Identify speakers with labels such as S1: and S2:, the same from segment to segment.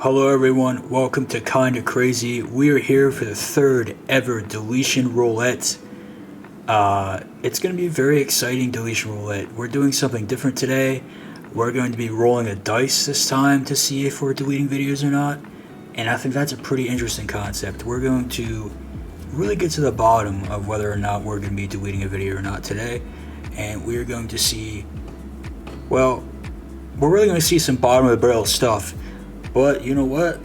S1: Hello everyone, welcome to Kinda Crazy. We are here for the third ever Deletion Roulette. It's going to be a very exciting Deletion Roulette. We're doing something different today. We're going to be rolling a dice this time to see if we're deleting videos or not. And I think that's a pretty interesting concept. We're going to really get to the bottom of whether or not we're going to be deleting a video or not today. And we're going to see, well, we're really going to see some bottom of the barrel stuff. But you know what?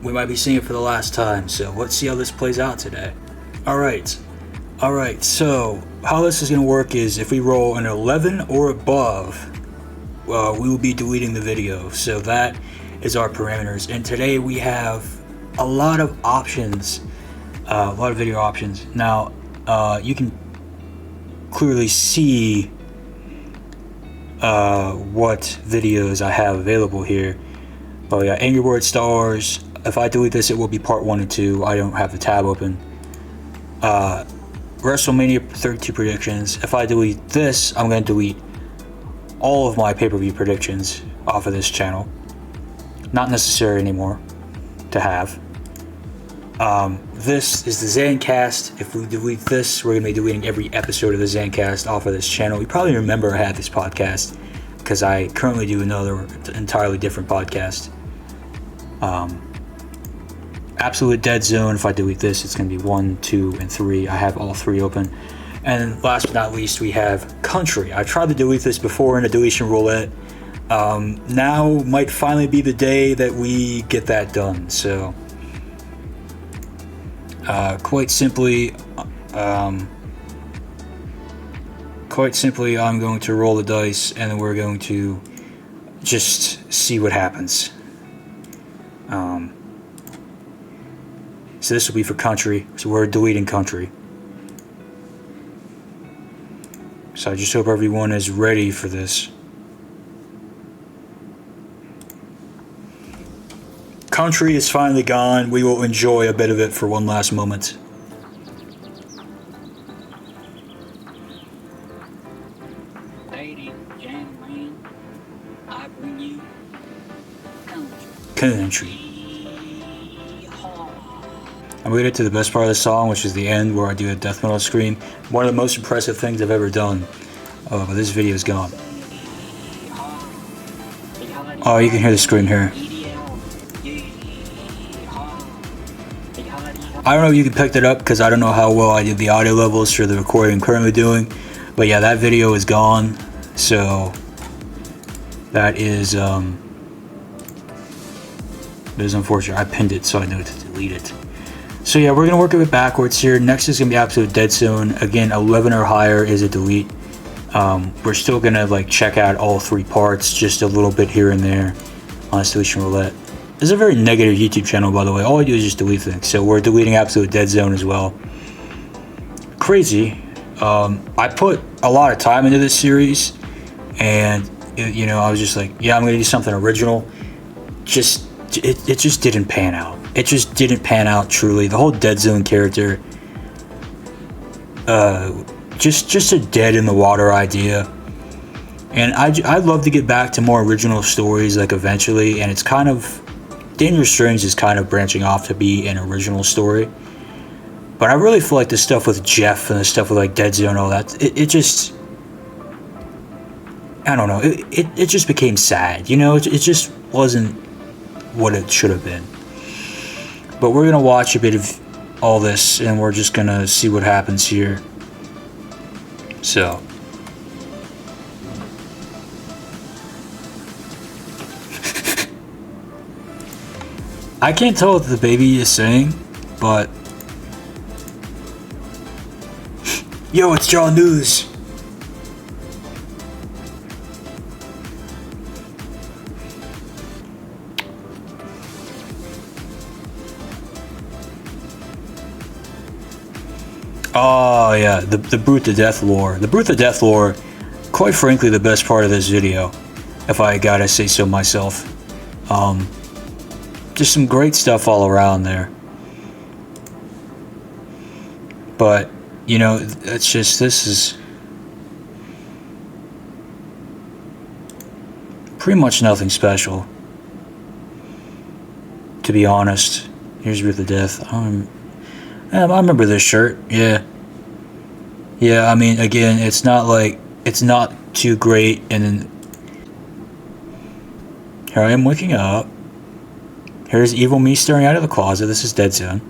S1: We might be seeing it for the last time, so let's see how this plays out today. Alright, so how this is going to work is if we roll an 11 or above, we will be deleting the video. So that is our parameters. And today we have a lot of options, a lot of video options. Now, you can clearly see what videos I have available here. Oh yeah, Angry Bird Stars. If I delete this, it will be part 1 and 2. I don't have the tab open. WrestleMania 32 predictions. If I delete this, I'm going to delete all of my pay-per-view predictions off of this channel. Not necessary anymore to have. This is the Zancast. If we delete this, we're going to be deleting every episode of the Zancast off of this channel. You probably remember I had this podcast because I currently do another entirely different podcast. Absolute Dead Zone. If I delete this, it's going to be 1, 2, and 3. I have all 3 open. And last but not least, we have Country. I tried to delete this before in a Deletion Roulette. Now might finally be the day that we get that done. So, quite simply, I'm going to roll the dice, and then we're going to just see what happens. So this will be for Country. So we're deleting Country. So I just hope everyone is ready for this. Country is finally gone. We will enjoy a bit of it for one last moment.
S2: Ladies and gentlemen, I bring you
S1: Country. I'm going to get to the best part of the song, which is the end where I do a death metal scream. One of the most impressive things I've ever done. Oh, but this video is gone. Oh, you can hear the scream here. I don't know if you can pick that up because I don't know how well I did the audio levels for the recording I'm currently doing. But yeah, that video is gone. So that is unfortunate. I pinned it so I know to delete it. So yeah, we're going to work it backwards here. Next is going to be Absolute Dead Zone. Again, 11 or higher is a delete. We're still going to like check out all 3 parts, just a little bit here and there on this Deletion Roulette. This is a very negative YouTube channel, by the way. All I do is just delete things. So we're deleting Absolute Dead Zone as well. Crazy. I put a lot of time into this series, and I was just like, yeah, I'm going to do something original. It just didn't pan out. It just didn't pan out truly. The whole Dead Zone character, just a dead in the water idea. And I'd love to get back to more original stories like eventually. And it's kind of, Dangerous Strings is kind of branching off to be an original story. But I really feel like the stuff with Jeff and the stuff with like Dead Zone and all that, it just, I don't know, it just became sad. It just wasn't what it should have been. But we're going to watch a bit of all this, and we're just going to see what happens here. So. I can't tell what the baby is saying, but. Yo, it's John News. Oh yeah, the Brute to Death lore. The Brute to Death lore, quite frankly, the best part of this video, if I gotta say so myself. Just some great stuff all around there. But, it's just, this is pretty much nothing special. to be honest. Here's With the Death. I remember this shirt. Yeah. Yeah, I mean, again, it's not too great, and then here I am waking up. Here's evil me staring out of the closet. This is Dead Zone.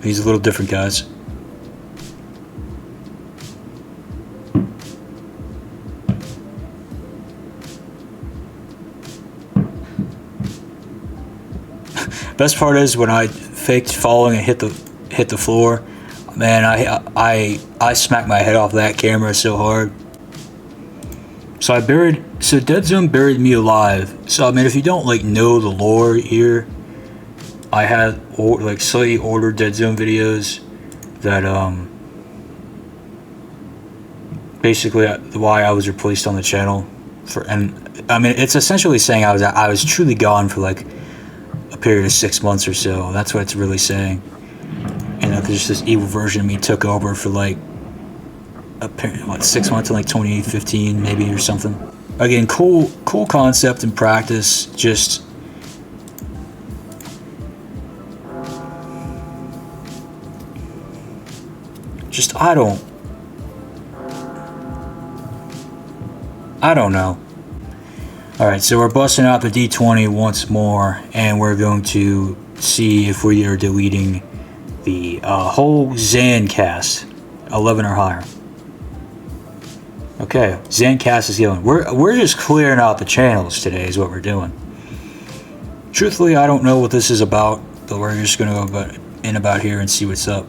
S1: He's a little different, guys. Best part is when I faked falling and hit the floor. Man, I smacked my head off that camera so hard. So Dead Zone buried me alive. So I mean, if you don't know the lore here, I had slightly older Dead Zone videos that basically why I was replaced on the channel and I mean, it's essentially saying I was truly gone for a period of 6 months or so. That's what it's really saying. And that there's this evil version of me took over for 6 months in 2015 maybe or something. Again, cool concept and practice. Just I don't know. Alright, so we're busting out the D20 once more, and we're going to see if we are deleting the whole Zancast, 11 or higher. Okay, Zancast is healing. We're just clearing out the channels today is what we're doing. Truthfully, I don't know what this is about, but we're just going to go about here and see what's up.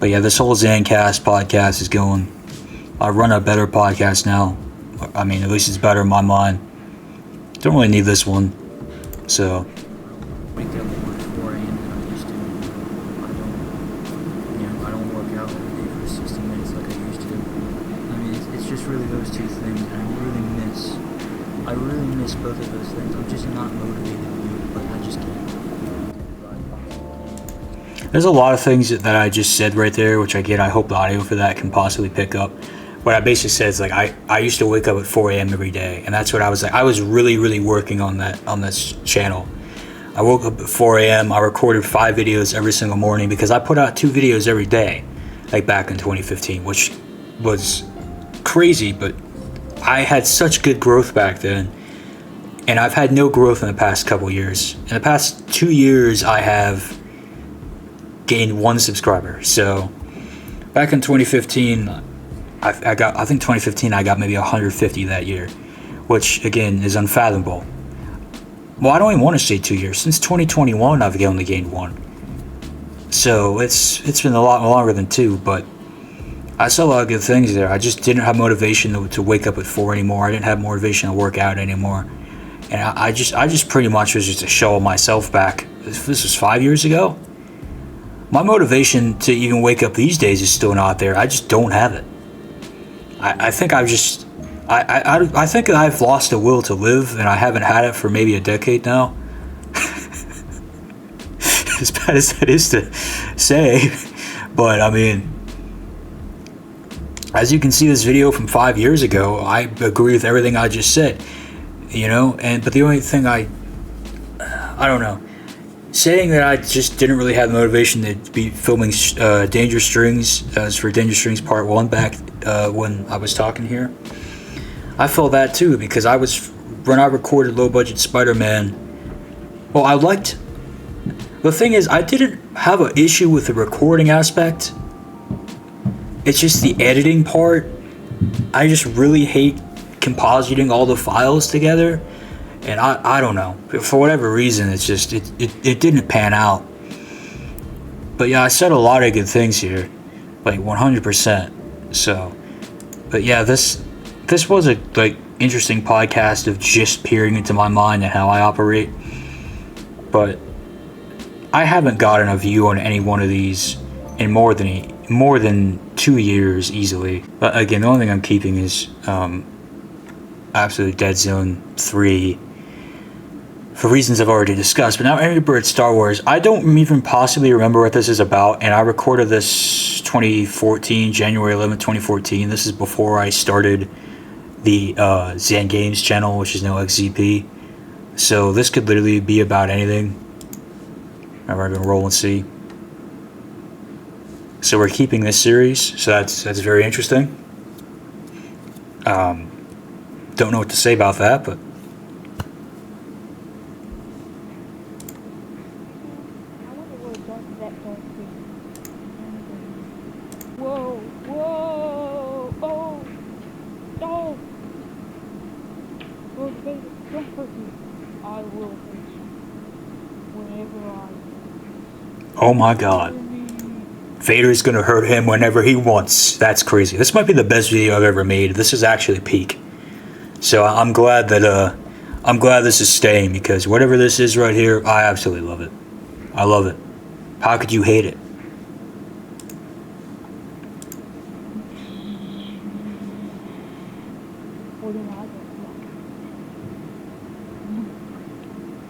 S1: But yeah, this whole Zancast podcast is going. I run a better podcast now. I mean, at least it's better in my mind. Don't really need this one. So.
S3: Wake up at 4 a.m. than I used to. I don't work out every day for 60 minutes like I used to. I mean, it's just really those two things, and I really miss both of those things. I'm just not motivated to do it, but I just can't.
S1: There's a lot of things that I just said right there, which again, I hope the audio for that can possibly pick up. What I basically said is I used to wake up at 4 a.m. every day, and that's what I was I was really working on this channel. I woke up at 4 a.m. I recorded 5 videos every single morning because I put out 2 videos every day, back in 2015, which was crazy, but I had such good growth back then, and I've had no growth in the past couple years. In the past 2 years, I have gained 1 subscriber. So back in 2015. I think 2015 I got maybe 150 that year, which again is unfathomable. Well, I don't even want to say 2 years. Since 2021 I've only gained 1. So it's been a lot longer than 2, but I saw a lot of good things there. I just didn't have motivation to wake up at 4 anymore. I didn't have motivation to work out anymore. And I just pretty much was just a shell of myself back. This was 5 years ago. My motivation to even wake up these days is still not there. I just don't have it. I think I think I've lost the will to live, and I haven't had it for maybe a decade now. As bad as that is to say, but I mean, as you can see, this video from 5 years ago, I agree with everything I just said, but the only thing I don't know, saying that I just didn't really have the motivation to be filming Dangerous Strings as for Dangerous Strings Part 1 back when I was talking here. I felt that too because when I recorded Low Budget Spider-Man, the thing is, I didn't have an issue with the recording aspect. It's just the editing part. I just really hate compositing all the files together. And I don't know, for whatever reason, it's just, it didn't pan out. But yeah, I said a lot of good things here, 100%. So, but yeah, this was a interesting podcast of just peering into my mind and how I operate. But I haven't gotten a view on any one of these in more than 2 years easily. But again, the only thing I'm keeping is absolute Dead Zone 3. for reasons I've already discussed. But now Angry Birds Star Wars, I don't even possibly remember what this is about, and I recorded this 2014, January 11th, 2014. This is before I started the Zan Games channel, which is now XZP. So this could literally be about anything. We're gonna roll and see. So we're keeping this series, so that's very interesting. Don't know what to say about that, but
S4: Whoa, whoa, oh, oh. Lord Vader, don't hurt me. I will hurt you. Whenever I...
S1: oh my god. Vader's gonna hurt him whenever he wants. That's crazy. This might be the best video I've ever made. This is actually peak. So I'm glad that I'm glad this is staying, because whatever this is right here, I absolutely love it. I love it. How could you hate it?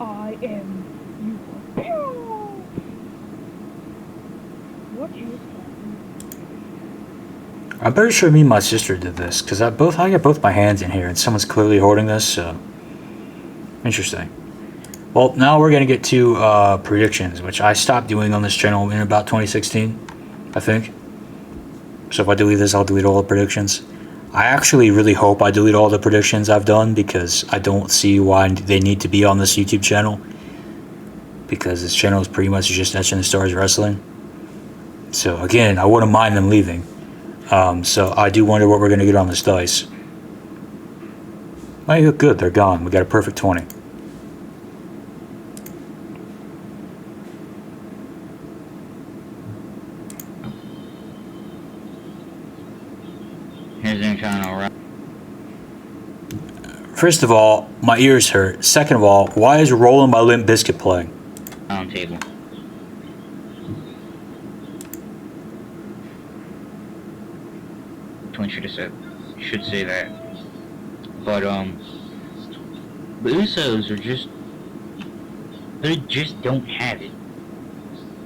S4: I am you. What is that?
S1: I'm pretty sure me and my sister did this, because I got both my hands in here, and someone's clearly holding this, so... interesting. Well, now we're going to get to predictions, which I stopped doing on this channel in about 2016, I think. So if I delete this, I'll delete all the predictions. I actually really hope I delete all the predictions I've done, because I don't see why they need to be on this YouTube channel. Because this channel is pretty much just Etching the Stars Wrestling. So again, I wouldn't mind them leaving. So I do wonder what we're going to get on this dice. They look good. They're gone. We got a perfect 20. First of all, my ears hurt. Second of all, why is Rollin' by Limp Bizkit playing?
S2: On table. Twin should say that. But the Usos are just, they just don't have it.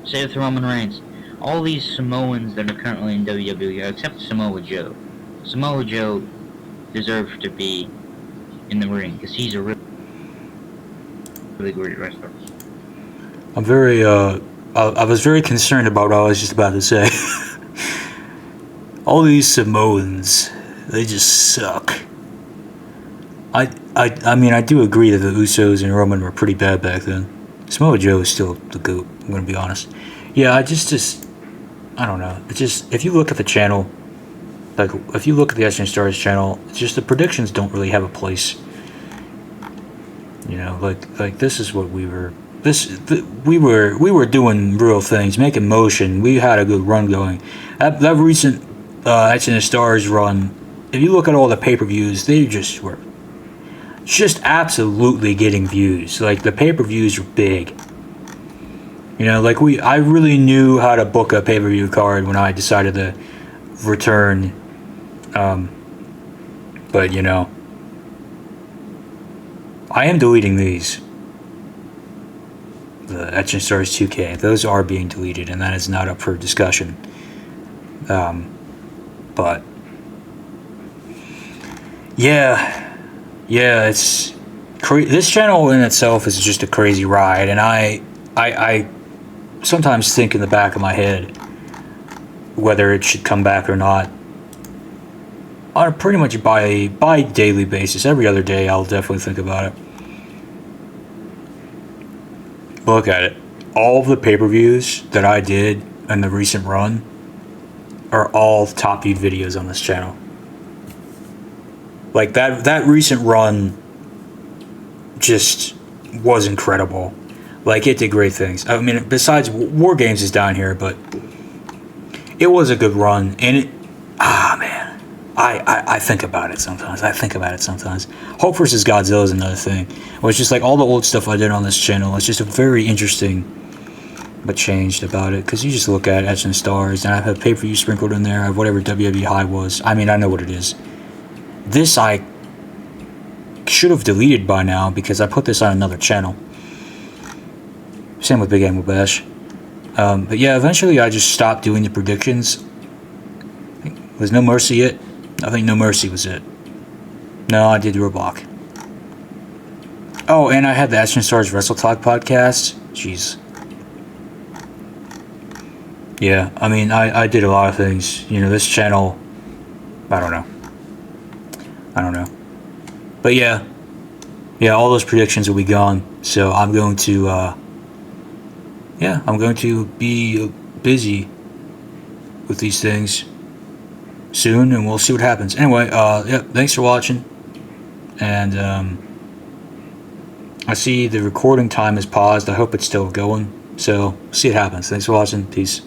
S2: Say with Roman Reigns, all these Samoans that are currently in WWE, except Samoa Joe. Samoa Joe deserves to be in the ring, because he's a really great wrestler.
S1: I'm very, I was very concerned about what I was just about to say. All these Samoans, they just suck. I mean, I do agree that the Usos and Roman were pretty bad back then. Samoa Joe is still the GOAT, I'm gonna be honest. Yeah, I don't know. It's just, if you look at the channel, like, if you look at the Etching Stars channel, it's just the predictions don't really have a place. You know, like this is what we were. We were doing real things, making motion. We had a good run going. That recent Etching the Stars run, if you look at all the pay-per-views, they just were just absolutely getting views. Like, the pay-per-views were big. You know, like, I really knew how to book a pay-per-view card when I decided to return. But, you know, I am deleting these. The Etching Stars 2K. Those are being deleted, and that is not up for discussion. But yeah, it's this channel in itself is just a crazy ride, and I sometimes think in the back of my head whether it should come back or not. On a pretty much by daily basis, every other day, I'll definitely think about it. Look at it. All of the pay-per-views that I did in the recent run are all top viewed videos on this channel. Like, that recent run just was incredible. Like, it did great things. I mean, besides War Games is down here, but it was a good run, and it, man, I think about it sometimes. Hulk vs. Godzilla is another thing. It was just like all the old stuff I did on this channel. It's just a very interesting, but changed about it. Because you just look at Etching Stars, and I have pay-per-view sprinkled in there. I have whatever WWE High was. I mean, I know what it is. This I should have deleted by now because I put this on another channel. Same with Big Animal Bash. But yeah, eventually I just stopped doing the predictions. Was No Mercy it? I think No Mercy was it. No, I did Roblox. Oh, and I had the Action Stars Wrestle Talk podcast. Jeez. Yeah, I mean, I did a lot of things. You know, this channel, I don't know. But yeah, all those predictions will be gone. So I'm going to, I'm going to be busy with these things soon, and we'll see what happens. Anyway, thanks for watching. And I see the recording time is paused. I hope it's still going. So see what happens. Thanks for watching. Peace.